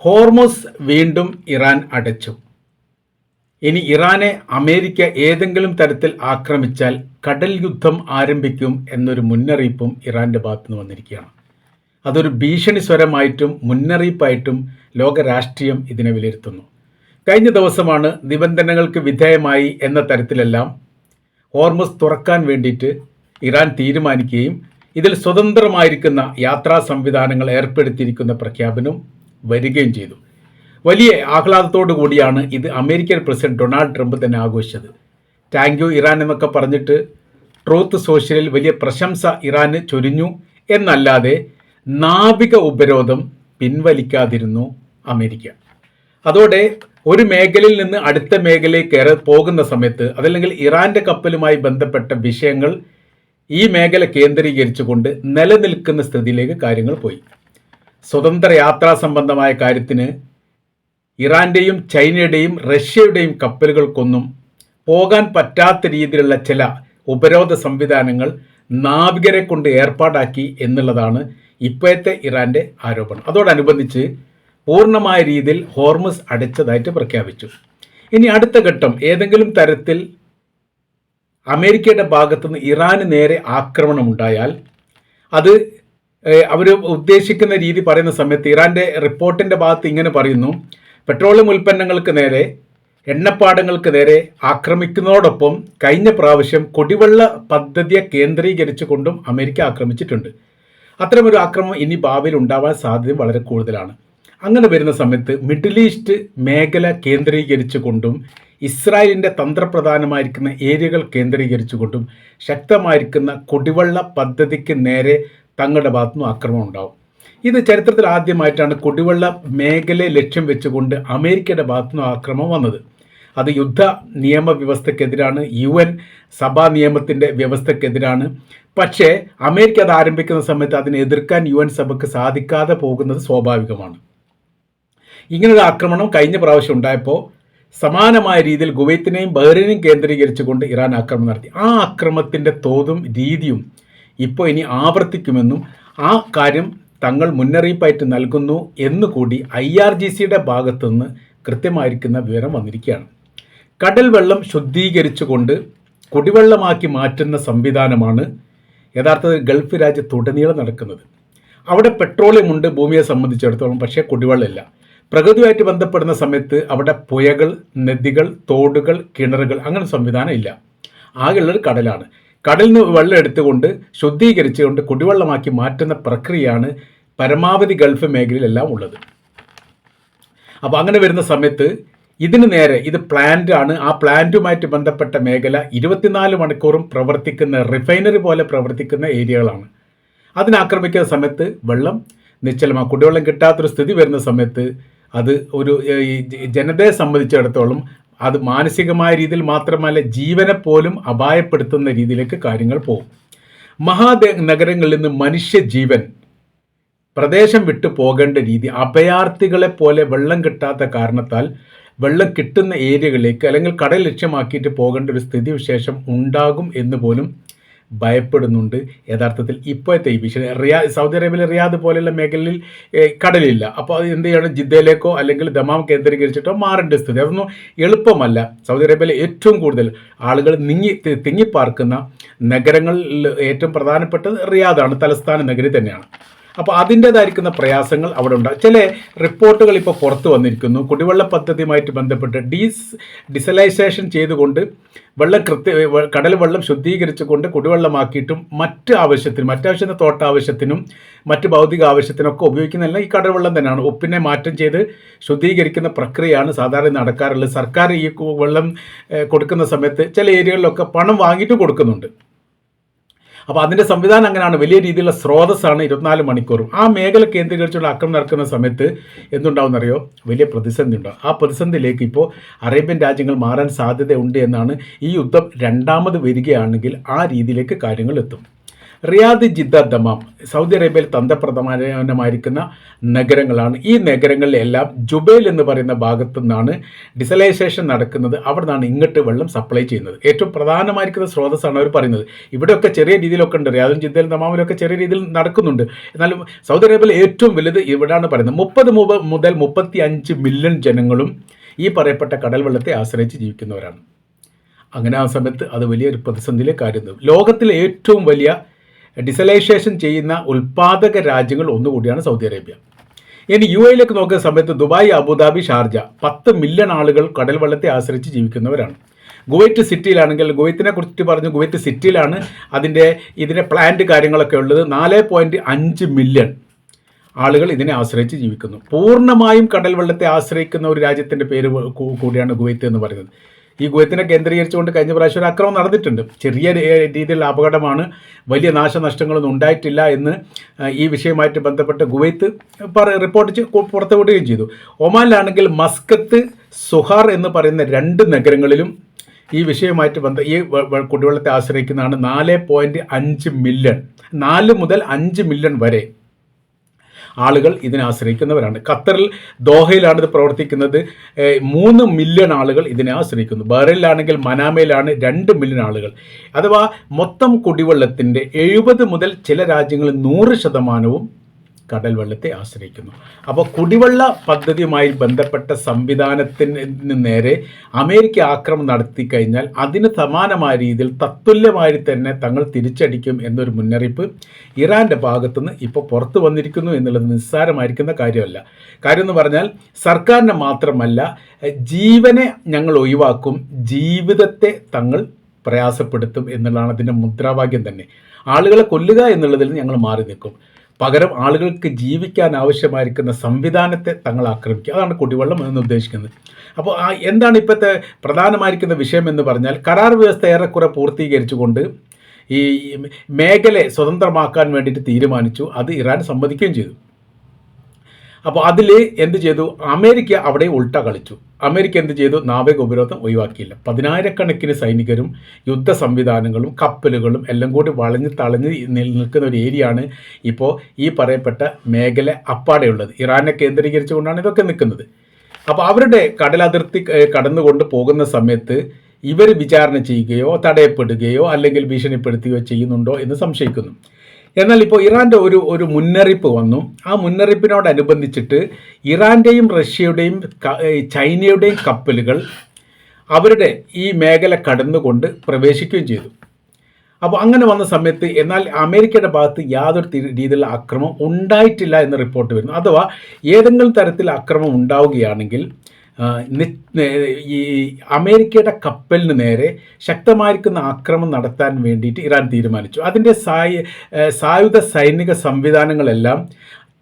Hormuz വീണ്ടും Iran അടച്ചു. ഇനി ഇറാനെ അമേരിക്ക ഏതെങ്കിലും തരത്തിൽ ആക്രമിച്ചാൽ കടൽ യുദ്ധം ആരംഭിക്കും എന്നൊരു മുന്നറിയിപ്പും ഇറാൻ്റെ ഭാഗത്തുനിന്ന് വന്നിരിക്കുകയാണ്. അതൊരു ഭീഷണി സ്വരമായിട്ടും മുന്നറിയിപ്പായിട്ടും ലോക രാഷ്ട്രീയം ഇതിനെ വിലയിരുത്തുന്നു. കഴിഞ്ഞ ദിവസമാണ് നിബന്ധനകൾക്ക് വിധേയമായി എന്ന തരത്തിലെല്ലാം ഹോർമുസ് തുറക്കാൻ വേണ്ടിയിട്ട് ഇറാൻ തീരുമാനിക്കുകയും ഇതിൽ സ്വതന്ത്രമായിരിക്കുന്ന യാത്രാ സംവിധാനങ്ങൾ ഏർപ്പെടുത്തിയിരിക്കുന്ന പ്രഖ്യാപനം വരികയും ചെയ്തു. വലിയ ആഹ്ലാദത്തോടു കൂടിയാണ് ഇത് അമേരിക്കൻ പ്രസിഡന്റ് ഡൊണാൾഡ് ട്രംപ് തന്നെ ആഘോഷിച്ചത്. താങ്ക് യു ഇറാൻ എന്നൊക്കെ പറഞ്ഞിട്ട് ട്രൂത്ത് സോഷ്യലിൽ വലിയ പ്രശംസ ഇറാന് ചൊരിഞ്ഞു. എന്നല്ലാതെ നാവിക ഉപരോധം പിൻവലിക്കാതിരുന്നു അമേരിക്ക. അതോടെ ഒരു മേഖലയിൽ നിന്ന് അടുത്ത മേഖലയിലേക്ക് പോകുന്ന സമയത്ത് അതല്ലെങ്കിൽ ഇറാന്റെ കപ്പലുമായി ബന്ധപ്പെട്ട വിഷയങ്ങൾ ഈ മേഖല കേന്ദ്രീകരിച്ചുകൊണ്ട് നിലനിൽക്കുന്ന സ്ഥിതിയിലേക്ക് കാര്യങ്ങൾ പോയി. സ്വതന്ത്ര യാത്രാ സംബന്ധമായ കാര്യത്തിന് ഇറാന്റെയും ചൈനയുടെയും റഷ്യയുടെയും കപ്പലുകൾക്കൊന്നും പോകാൻ പറ്റാത്ത രീതിയിലുള്ള ചില ഉപരോധ സംവിധാനങ്ങൾ നാവികരെ കൊണ്ട് ഏർപ്പാടാക്കി എന്നുള്ളതാണ് ഇപ്പോഴത്തെ ഇറാന്റെ ആരോപണം. അതോടനുബന്ധിച്ച് പൂർണ്ണമായ രീതിയിൽ ഹോർമുസ് അടച്ചതായിട്ട് പ്രഖ്യാപിച്ചു. ഇനി അടുത്ത ഘട്ടം ഏതെങ്കിലും തരത്തിൽ അമേരിക്കയുടെ ഭാഗത്തുനിന്ന് ഇറാന് നേരെ ആക്രമണം ഉണ്ടായാൽ അത് അവർ ഉദ്ദേശിക്കുന്ന രീതി പറയുന്ന സമയത്ത് ഇറാന്റെ റിപ്പോർട്ടിന്റെ ഭാഗത്ത് ഇങ്ങനെ പറയുന്നു: പെട്രോളിയം ഉൽപ്പന്നങ്ങൾക്ക് നേരെ, എണ്ണപ്പാടങ്ങൾക്ക് നേരെ ആക്രമിക്കുന്നതോടൊപ്പം കഴിഞ്ഞ പ്രാവശ്യം കുടിവെള്ള പദ്ധതിയെ കേന്ദ്രീകരിച്ചുകൊണ്ടും അമേരിക്ക ആക്രമിച്ചിട്ടുണ്ട്. അത്തരമൊരു ആക്രമണം ഇനി ഭാവിയിൽ ഉണ്ടാവാൻ സാധ്യത വളരെ കൂടുതലാണ്. അങ്ങനെ വരുന്ന സമയത്ത് മിഡിൽ ഈസ്റ്റ് മേഖല കേന്ദ്രീകരിച്ചുകൊണ്ടും ഇസ്രായേലിൻ്റെ തന്ത്രപ്രധാനമായിരിക്കുന്ന ഏരിയകൾ കേന്ദ്രീകരിച്ചുകൊണ്ടും ശക്തമായിരിക്കുന്ന കുടിവെള്ള പദ്ധതിക്ക് നേരെ തങ്ങളുടെ ഭാഗത്തുനിന്ന് ആക്രമണം ഉണ്ടാവും. ഇത് ചരിത്രത്തിൽ ആദ്യമായിട്ടാണ് കുടിവെള്ള മേഖലയെ ലക്ഷ്യം വെച്ചുകൊണ്ട് അമേരിക്കയുടെ ഭാഗത്തുനിന്ന് ആക്രമണം വന്നത്. അത് യുദ്ധ നിയമവ്യവസ്ഥക്കെതിരാണ്, UN സഭാ നിയമത്തിൻ്റെ വ്യവസ്ഥക്കെതിരാണ്. പക്ഷേ അമേരിക്ക അത് ആരംഭിക്കുന്ന സമയത്ത് അതിനെ എതിർക്കാൻ UN സഭയ്ക്ക് സാധിക്കാതെ പോകുന്നത് സ്വാഭാവികമാണ്. ഇങ്ങനൊരു ആക്രമണം കഴിഞ്ഞ പ്രാവശ്യം ഉണ്ടായപ്പോൾ സമാനമായ രീതിയിൽ കുവൈത്തിനെയും ബഹ്റൈനെയും കേന്ദ്രീകരിച്ചുകൊണ്ട് ഇറാൻ ആക്രമണം നടത്തി. ആ ആക്രമണത്തിൻ്റെ തോതും രീതിയും ഇപ്പോൾ ഇനി ആവർത്തിക്കുമെന്നും ആ കാര്യം തങ്ങൾ മുന്നറിയിപ്പായിട്ട് നൽകുന്നു എന്നുകൂടി IRGCയുടെ ഭാഗത്തുനിന്ന് കൃത്യമായിരിക്കുന്ന വിവരം വന്നിരിക്കുകയാണ്. കടൽ വെള്ളം ശുദ്ധീകരിച്ചുകൊണ്ട് കുടിവെള്ളമാക്കി മാറ്റുന്ന സംവിധാനമാണ് യഥാർത്ഥത്തിൽ ഗൾഫ് രാജ്യത്തുടനീളം നടക്കുന്നത്. അവിടെ പെട്രോളിയം ഉണ്ട് ഭൂമിയെ സംബന്ധിച്ചിടത്തോളം, പക്ഷേ കുടിവെള്ളമില്ല. പ്രകൃതിയുമായിട്ട് ബന്ധപ്പെടുന്ന സമയത്ത് അവിടെ പുഴകൾ, നദികൾ, തോടുകൾ, കിണറുകൾ അങ്ങനെ സംവിധാനം ഇല്ല. ആകെയുള്ളത് കടലാണ്. കടലിൽ നിന്ന് വെള്ളം എടുത്തുകൊണ്ട് ശുദ്ധീകരിച്ചുകൊണ്ട് കുടിവെള്ളമാക്കി മാറ്റുന്ന പ്രക്രിയയാണ് പരമാവധി ഗൾഫ് മേഖലയിലെല്ലാം ഉള്ളത്. അപ്പോൾ അങ്ങനെ വരുന്ന സമയത്ത് ഇതിന് നേരെ ഇത് പ്ലാന്റ് ആണ്. ആ പ്ലാന്റുമായിട്ട് ബന്ധപ്പെട്ട മേഖല 24 മണിക്കൂറും പ്രവർത്തിക്കുന്ന റിഫൈനറി പോലെ പ്രവർത്തിക്കുന്ന ഏരിയകളാണ്. അതിനാക്രമിക്കുന്ന സമയത്ത് വെള്ളം നിശ്ചലമാണ്. കുടിവെള്ളം കിട്ടാത്തൊരു സ്ഥിതി വരുന്ന സമയത്ത് അത് ഒരു ജനതയെ സംബന്ധിച്ചിടത്തോളം അത് മാനസികമായ രീതിയിൽ മാത്രമല്ല ജീവനെ പോലും അപായപ്പെടുത്തുന്ന രീതിയിലേക്ക് കാര്യങ്ങൾ പോകും. നഗരങ്ങളിൽ നിന്ന് മനുഷ്യജീവൻ പ്രദേശം വിട്ടു പോകേണ്ട രീതി, അഭയാർത്ഥികളെ പോലെ വെള്ളം കിട്ടാത്ത കാരണത്താൽ വെള്ളം കിട്ടുന്ന ഏരിയകളിലേക്ക് അല്ലെങ്കിൽ കടൽ ലക്ഷ്യമാക്കിയിട്ട് പോകേണ്ട ഒരു സ്ഥിതിവിശേഷം ഉണ്ടാകും എന്ന് പോലും ഭയപ്പെടുന്നുണ്ട്. യഥാർത്ഥത്തിൽ ഇപ്പോഴത്തെ ഈ വിഷയം സൗദി അറേബ്യയിലെ റിയാദ് പോലെയുള്ള മേഖലയിൽ കടലില്ല. അപ്പോൾ അത് എന്ത് ചെയ്യണം? ജിദ്ദയിലേക്കോ അല്ലെങ്കിൽ ദമാം കേന്ദ്രീകരിച്ചിട്ടോ മാറേണ്ട സ്ഥിതി. അതൊന്നും എളുപ്പമല്ല. സൗദി അറേബ്യയിലെ ഏറ്റവും കൂടുതൽ ആളുകൾ തിങ്ങിപ്പാർക്കുന്ന നഗരങ്ങളിൽ ഏറ്റവും പ്രധാനപ്പെട്ടത് റിയാദാണ്, തലസ്ഥാന നഗരി തന്നെയാണ്. അപ്പോൾ അതിൻ്റേതായിരിക്കുന്ന പ്രയാസങ്ങൾ അവിടെ ഉണ്ടാകും. ചില റിപ്പോർട്ടുകൾ ഇപ്പോൾ പുറത്തു വന്നിരിക്കുന്നു. കുടിവെള്ള പദ്ധതിയുമായിട്ട് ബന്ധപ്പെട്ട് ഡിസലൈസേഷൻ ചെയ്തുകൊണ്ട് കടൽ വെള്ളം ശുദ്ധീകരിച്ചുകൊണ്ട് കുടിവെള്ളമാക്കിയിട്ടും മറ്റാവശ്യത്തിന് തോട്ടാവശ്യത്തിനും മറ്റ് ഭൗതിക ആവശ്യത്തിനൊക്കെ ഉപയോഗിക്കുന്നതല്ല ഈ കടൽ വെള്ളം തന്നെയാണ്. ഉപ്പിനെ മാറ്റം ചെയ്ത് ശുദ്ധീകരിക്കുന്ന പ്രക്രിയയാണ് സാധാരണ നടക്കാറുള്ളത്. സർക്കാർ ഈ വെള്ളം കൊടുക്കുന്ന സമയത്ത് ചില ഏരിയകളിലൊക്കെ പണം വാങ്ങിയിട്ട് കൊടുക്കുന്നുണ്ട്. അപ്പോൾ അതിൻ്റെ സംവിധാനം അങ്ങനെയാണ്. വലിയ രീതിയിലുള്ള സ്രോതസ്സാണ് 24 മണിക്കൂറും. ആ മേഖല കേന്ദ്രീകരിച്ചുള്ള ആക്രമണം നടക്കുന്ന സമയത്ത് എന്തുണ്ടാവുമെന്നറിയോ? വലിയ പ്രതിസന്ധി ഉണ്ടാവും. ആ പ്രതിസന്ധിയിലേക്ക് ഇപ്പോൾ അറേബ്യൻ രാജ്യങ്ങൾ മാറാൻ സാധ്യതയുണ്ട് എന്നാണ്. ഈ യുദ്ധം രണ്ടാമത് വരികയാണെങ്കിൽ ആ രീതിയിലേക്ക് കാര്യങ്ങൾ എത്തും. റിയാദ്, ജിദ്ദ, ദമാം സൗദി അറേബ്യയിൽ തന്ത്രപ്രധാനമായിരിക്കുന്ന നഗരങ്ങളാണ്. ഈ നഗരങ്ങളിലെല്ലാം ജുബൈൽ എന്ന് പറയുന്ന ഭാഗത്തു നിന്നാണ് ഡിസലൈസേഷൻ നടക്കുന്നത്. അവിടെ നിന്നാണ് ഇങ്ങോട്ട് വെള്ളം സപ്ലൈ ചെയ്യുന്നത്. ഏറ്റവും പ്രധാനമായിരിക്കുന്ന സ്രോതസ്സാണ് അവർ പറയുന്നത്. ഇവിടെയൊക്കെ ചെറിയ രീതിയിലൊക്കെ ഉണ്ട്, റിയാദും ജിദ്ദയിലും ദമാമിലൊക്കെ ചെറിയ രീതിയിൽ നടക്കുന്നുണ്ട്. എന്നാലും സൗദി അറേബ്യയിൽ ഏറ്റവും വലുത് ഇവിടെയാണ് പറയുന്നത്. 30 മുതൽ 35 മില്യൺ ജനങ്ങളും ഈ പറയപ്പെട്ട കടൽ വെള്ളത്തെ ആശ്രയിച്ച് ജീവിക്കുന്നവരാണ്. അങ്ങനെ ആ സമയത്ത് അത് വലിയൊരു പ്രതിസന്ധിയിലേക്ക് ആയിരുന്നു. ലോകത്തിലെ ഏറ്റവും വലിയ ഡിസലൈസേഷൻ ചെയ്യുന്ന ഉൽപ്പാദക രാജ്യങ്ങൾ ഒന്നുകൂടിയാണ് സൗദി അറേബ്യ. ഇനി യു എയിലേക്ക് നോക്കുന്ന സമയത്ത് ദുബായ്, അബുദാബി, ഷാർജ 10 മില്യൺ ആളുകൾ കടൽ വെള്ളത്തെ ആശ്രയിച്ച് ജീവിക്കുന്നവരാണ്. കുവൈറ്റ് സിറ്റിയിലാണെങ്കിൽ, കുവൈത്തിനെ കുറിച്ചിട്ട് പറഞ്ഞു, കുവൈറ്റ് സിറ്റിയിലാണ് ഇതിൻ്റെ പ്ലാന്റ് കാര്യങ്ങളൊക്കെ ഉള്ളത്. 4.5 മില്യൺ ആളുകൾ ഇതിനെ ആശ്രയിച്ച് ജീവിക്കുന്നു. പൂർണ്ണമായും കടൽ വെള്ളത്തെ ആശ്രയിക്കുന്ന ഒരു രാജ്യത്തിൻ്റെ പേര് കൂടിയാണ് കുവൈത്ത് എന്ന് പറയുന്നത്. ഈ കുവൈത്തിനെ കേന്ദ്രീകരിച്ചുകൊണ്ട് കഴിഞ്ഞ പ്രാവശ്യം ഒരു ആക്രമണം നടന്നിട്ടുണ്ട്. ചെറിയ രീതിയിലുള്ള അപകടമാണ്, വലിയ നാശനഷ്ടങ്ങളൊന്നും ഉണ്ടായിട്ടില്ല എന്ന് ഈ വിഷയവുമായിട്ട് ബന്ധപ്പെട്ട് കുവൈത്ത് റിപ്പോർട്ട് പുറത്തുവിടുകയും ചെയ്തു. ഒമാനിലാണെങ്കിൽ മസ്കത്ത്, സുഹാർ എന്ന് പറയുന്ന 2 നഗരങ്ങളിലും ഈ വിഷയവുമായിട്ട് ഈ കുടിവെള്ളത്തെ ആശ്രയിക്കുന്നതാണ്. 4.5 മില്യൺ, 4 മുതൽ 5 മില്യൺ വരെ ആളുകൾ ഇതിനെ ആശ്രയിക്കുന്നവരാണ്. ഖത്തറിൽ ദോഹയിലാണ് ഇത് പ്രവർത്തിക്കുന്നത്. 3 മില്യൺ ആളുകൾ ഇതിനെ ആശ്രയിക്കുന്നു. ബഹ്റൈനിലാണെങ്കിൽ മനാമയിലാണ് 2 മില്യൺ ആളുകൾ. അഥവാ മൊത്തം കുടിവെള്ളത്തിൻ്റെ 70 മുതൽ ചില രാജ്യങ്ങളിൽ 100% കടൽ വെള്ളത്തെ ആശ്രയിക്കുന്നു. അപ്പോൾ കുടിവെള്ള പദ്ധതിയുമായി ബന്ധപ്പെട്ട സംവിധാനത്തിന് നേരെ അമേരിക്ക ആക്രമണം നടത്തി കഴിഞ്ഞാൽ അതിന് സമാനമായ രീതിയിൽ തത്തുല്യമായി തന്നെ തങ്ങൾ തിരിച്ചടിക്കും എന്നൊരു മുന്നറിയിപ്പ് ഇറാൻ്റെ ഭാഗത്തുനിന്ന് ഇപ്പോൾ പുറത്തു വന്നിരിക്കുന്നു എന്നുള്ളത് നിസ്സാരമായിരിക്കുന്ന കാര്യമല്ല. കാര്യം എന്ന് പറഞ്ഞാൽ സർക്കാരിനെ മാത്രമല്ല, ജീവനെ ഞങ്ങൾ ഒഴിവാക്കും, ജീവിതത്തെ തങ്ങൾ പ്രയാസപ്പെടുത്തും എന്നുള്ളതാണ് അതിൻ്റെ മുദ്രാവാക്യം തന്നെ. ആളുകളെ കൊല്ലുക എന്നുള്ളതിൽ ഞങ്ങൾ മാറി നിൽക്കും, പകരം ആളുകൾക്ക് ജീവിക്കാൻ ആവശ്യമായിരിക്കുന്ന സംവിധാനത്തെ തങ്ങൾ ആക്രമിക്കുക. അതാണ് കുടിവെള്ളം എന്ന് ഉദ്ദേശിക്കുന്നത്. അപ്പോൾ എന്താണ് ഇപ്പോഴത്തെ പ്രധാനമായിരിക്കുന്ന വിഷയം എന്ന് പറഞ്ഞാൽ, കരാർ വ്യവസ്ഥ ഏറെക്കുറെ പൂർത്തീകരിച്ചുകൊണ്ട് ഈ മേഖലയെ സ്വതന്ത്രമാക്കാൻ വേണ്ടിയിട്ട് തീരുമാനിച്ചു. അത് ഇറാൻ സമ്മതിക്കുകയും ചെയ്തു. അപ്പോൾ അതിൽ എന്ത് ചെയ്തു, അമേരിക്ക അവിടെ ഉൾട്ട കളിച്ചു. അമേരിക്ക എന്ത് ചെയ്തു, നാവിക ഉപരോധം ഒഴിവാക്കിയില്ല. 10,000-കണക്കിന് സൈനികരും യുദ്ധ സംവിധാനങ്ങളും കപ്പലുകളും എല്ലാം കൂടി വളഞ്ഞ് തളഞ്ഞ് നിൽക്കുന്ന ഒരു ഏരിയയാണ് ഇപ്പോൾ ഈ പറയപ്പെട്ട മേഖല അപ്പാടെയുള്ളത്. ഇറാനെ കേന്ദ്രീകരിച്ചുകൊണ്ടാണ് ഇതൊക്കെ നിൽക്കുന്നത്. അപ്പോൾ അവരുടെ കടലതിർത്തി കടന്നുകൊണ്ട് പോകുന്ന സമയത്ത് ഇവർ വിചാരണ ചെയ്യുകയോ തടയപ്പെടുകയോ അല്ലെങ്കിൽ ഭീഷണിപ്പെടുത്തുകയോ ചെയ്യുന്നുണ്ടോ എന്ന് സംശയിക്കുന്നു. എന്നാൽ ഇപ്പോൾ ഇറാൻ്റെ ഒരു മുന്നറിയിപ്പ് വന്നു. ആ മുന്നറിയിപ്പിനോടനുബന്ധിച്ചിട്ട് ഇറാൻ്റെയും റഷ്യയുടെയും ചൈനയുടെയും കപ്പലുകൾ അവരുടെ ഈ മേഖല കടന്നുകൊണ്ട് പ്രവേശിക്കുകയും ചെയ്തു. അപ്പോൾ അങ്ങനെ വന്ന സമയത്ത് എന്നാൽ അമേരിക്കയുടെ ഭാഗത്ത് യാതൊരു രീതിയിലുള്ള ആക്രമണം ഉണ്ടായിട്ടില്ല എന്ന് റിപ്പോർട്ട് വരുന്നു. അഥവാ ഏതെങ്കിലും തരത്തിൽ ആക്രമണം ഉണ്ടാവുകയാണെങ്കിൽ ഈ അമേരിക്കയുടെ കപ്പലിന് നേരെ ശക്തമായിരിക്കുന്ന ആക്രമണം നടത്താൻ വേണ്ടിയിട്ട് ഇറാൻ തീരുമാനിച്ചു. അതിൻ്റെ സായുധ സൈനിക സംവിധാനങ്ങളെല്ലാം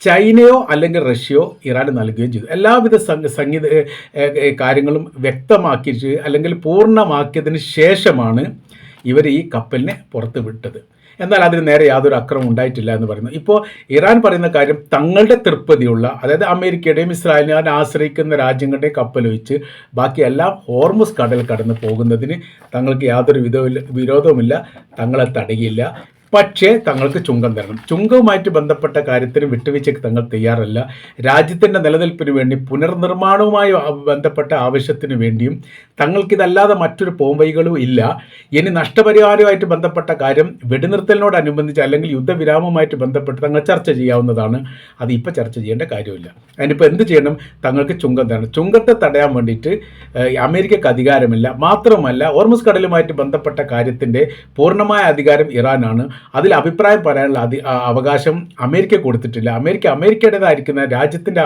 ചൈനയോ അല്ലെങ്കിൽ റഷ്യയോ ഇറാന് നൽകുകയും ചെയ്തു. എല്ലാവിധ കാര്യങ്ങളും വ്യക്തമാക്കിയിട്ട് അല്ലെങ്കിൽ പൂർണ്ണമാക്കിയതിന് ശേഷമാണ് ഇവർ ഈ കപ്പലിനെ പുറത്ത് വിട്ടത്. എന്നാൽ അതിന് നേരെ യാതൊരു ആക്രമണം ഉണ്ടായിട്ടില്ല എന്ന് പറയുന്നു. ഇപ്പോൾ ഇറാൻ പറയുന്ന കാര്യം, തങ്ങളുടെ തൃപ്തിയുള്ള, അതായത് അമേരിക്കയുടെയും ഇസ്രായേലിനെയും ആശ്രയിക്കുന്ന രാജ്യങ്ങളുടെയും കപ്പലൊഴിച്ച് ബാക്കി എല്ലാം ഹോർമുസ് കടൽ കടന്ന് പോകുന്നതിന് തങ്ങൾക്ക് യാതൊരു വിരോധവുമില്ല, തങ്ങളെ തടയില്ല. പക്ഷേ തങ്ങൾക്ക് ചുങ്കം തരണം. ചുങ്കവുമായിട്ട് ബന്ധപ്പെട്ട കാര്യത്തിന് വിട്ടുവീഴ്ചയ്ക്ക് തങ്ങൾ തയ്യാറല്ല. രാജ്യത്തിൻ്റെ നിലനിൽപ്പിന് വേണ്ടി, പുനർനിർമ്മാണവുമായി ബന്ധപ്പെട്ട ആവശ്യത്തിന് വേണ്ടിയും തങ്ങൾക്കിതല്ലാതെ മറ്റൊരു പോംവഴികളും ഇല്ല. ഇനി നഷ്ടപരിഹാരവുമായിട്ട് ബന്ധപ്പെട്ട കാര്യം വെടിനിർത്തലിനോടനുബന്ധിച്ച് അല്ലെങ്കിൽ യുദ്ധവിരാമവുമായിട്ട് ബന്ധപ്പെട്ട് തങ്ങൾ ചർച്ച ചെയ്യാവുന്നതാണ്. അത് ഇപ്പോൾ ചർച്ച ചെയ്യേണ്ട കാര്യമില്ല. അതിനിപ്പോൾ എന്ത് ചെയ്യണം, തങ്ങൾക്ക് ചുങ്കം തരണം. ചുങ്കത്തെ തടയാൻ വേണ്ടിയിട്ട് അമേരിക്കക്ക് അധികാരമില്ല. മാത്രമല്ല ഹോർമുസ് കടലുമായിട്ട് ബന്ധപ്പെട്ട കാര്യത്തിൻ്റെ പൂർണ്ണമായ അധികാരം ഇറാനാണ്. അതിൽ അഭിപ്രായം പറയാനുള്ള അവകാശം അമേരിക്ക കൊടുത്തിട്ടില്ല. അമേരിക്കയുടേതായിരിക്കുന്ന രാജ്യത്തിൻ്റെ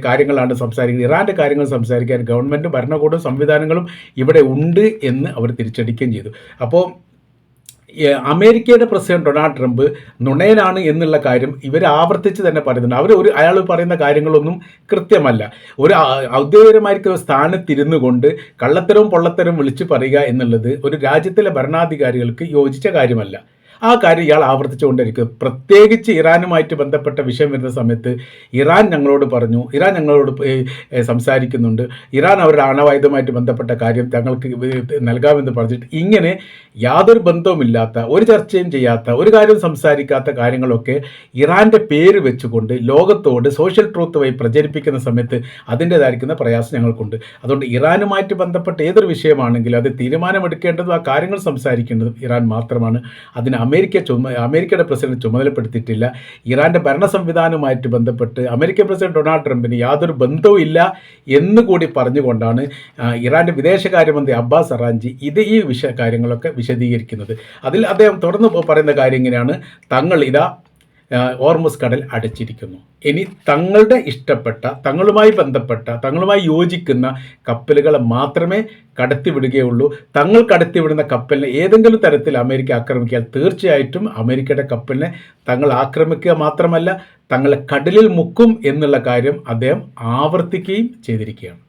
കാര്യങ്ങളാണ് സംസാരിക്കുന്നത്. ഇറാൻ്റെ കാര്യങ്ങൾ സംസാരിക്കാൻ ഗവൺമെൻറ്റും ഭരണകൂടവും സംവിധാനങ്ങളും ഇവിടെ ഉണ്ട് എന്ന് അവർ തിരിച്ചടിക്കുകയും ചെയ്തു. അപ്പോൾ അമേരിക്കയുടെ പ്രസിഡന്റ് ഡൊണാൾഡ് ട്രംപ് നുണയനാണ് എന്നുള്ള കാര്യം ഇവർ ആവർത്തിച്ച് തന്നെ പറയുന്നുണ്ട്. അയാൾ പറയുന്ന കാര്യങ്ങളൊന്നും കൃത്യമല്ല. ഒരു ഔദ്യോഗികമായിരിക്കുന്ന സ്ഥാനത്തിരുന്നു കൊണ്ട് കള്ളത്തരവും പൊള്ളത്തരവും വിളിച്ചു പറയുക എന്നുള്ളത് ഒരു രാജ്യത്തിലെ ഭരണാധികാരികൾക്ക് യോജിച്ച കാര്യമല്ല. ആ കാര്യം ഇയാൾ ആവർത്തിച്ചുകൊണ്ടിരിക്കും. പ്രത്യേകിച്ച് ഇറാനുമായിട്ട് ബന്ധപ്പെട്ട വിഷയം വരുന്ന സമയത്ത് ഇറാൻ ഞങ്ങളോട് പറഞ്ഞു, ഇറാൻ ഞങ്ങളോട് സംസാരിക്കുന്നുണ്ട്, ഇറാൻ അവരുടെ ആണവായുധമായിട്ട് ബന്ധപ്പെട്ട കാര്യം തങ്ങൾക്ക് നൽകാമെന്ന് പറഞ്ഞിട്ട് ഇങ്ങനെ യാതൊരു ബന്ധവുമില്ലാത്ത, ഒരു ചർച്ചയും ചെയ്യാത്ത, ഒരു കാര്യം സംസാരിക്കാത്ത കാര്യങ്ങളൊക്കെ ഇറാൻ്റെ പേര് വെച്ചുകൊണ്ട് ലോകത്തോട് സോഷ്യൽ ട്രൂത്ത് വഴി പ്രചരിപ്പിക്കുന്ന സമയത്ത് അതിൻ്റേതായിരിക്കുന്ന പ്രയാസം ഞങ്ങൾക്കുണ്ട്. അതുകൊണ്ട് ഇറാനുമായിട്ട് ബന്ധപ്പെട്ട ഏതൊരു വിഷയമാണെങ്കിലും അത് തീരുമാനമെടുക്കേണ്ടതും ആ കാര്യങ്ങൾ സംസാരിക്കേണ്ടതും ഇറാൻ മാത്രമാണ്. അതിന് അമേരിക്കയുടെ പ്രസിഡന്റ് ചുമതലപ്പെടുത്തിയിട്ടില്ല. ഇറാൻ്റെ ഭരണ സംവിധാനവുമായിട്ട് ബന്ധപ്പെട്ട് അമേരിക്കൻ പ്രസിഡന്റ് ഡൊണാൾഡ് ട്രംപിന് യാതൊരു ബന്ധവും ഇല്ല എന്നുകൂടി പറഞ്ഞുകൊണ്ടാണ് ഇറാൻ്റെ വിദേശകാര്യമന്ത്രി അബ്ബാസ് അറാഞ്ചി ഈ കാര്യങ്ങളൊക്കെ വിശദീകരിക്കുന്നത്. അതിൽ അദ്ദേഹം തുടർന്ന് പറയുന്ന കാര്യം ഇങ്ങനെയാണ്: തങ്ങൾ ഇതാ ഹോർമുസ് കടൽ അടച്ചിരിക്കുന്നു. ഇനി തങ്ങളുടെ ഇഷ്ടപ്പെട്ട, തങ്ങളുമായി ബന്ധപ്പെട്ട, തങ്ങളുമായി യോജിക്കുന്ന കപ്പലുകളെ മാത്രമേ കടത്തിവിടുകയുള്ളൂ. തങ്ങൾ കടത്തിവിടുന്ന കപ്പലിനെ ഏതെങ്കിലും തരത്തിൽ അമേരിക്ക ആക്രമിക്കിയാൽ തീർച്ചയായിട്ടും അമേരിക്കയുടെ കപ്പലിനെ തങ്ങൾ ആക്രമിക്കുക മാത്രമല്ല തങ്ങളെ കടലിൽ മുക്കും എന്നുള്ള കാര്യം അദ്ദേഹം ആവർത്തിക്കുകയും ചെയ്തിരിക്കുകയാണ്.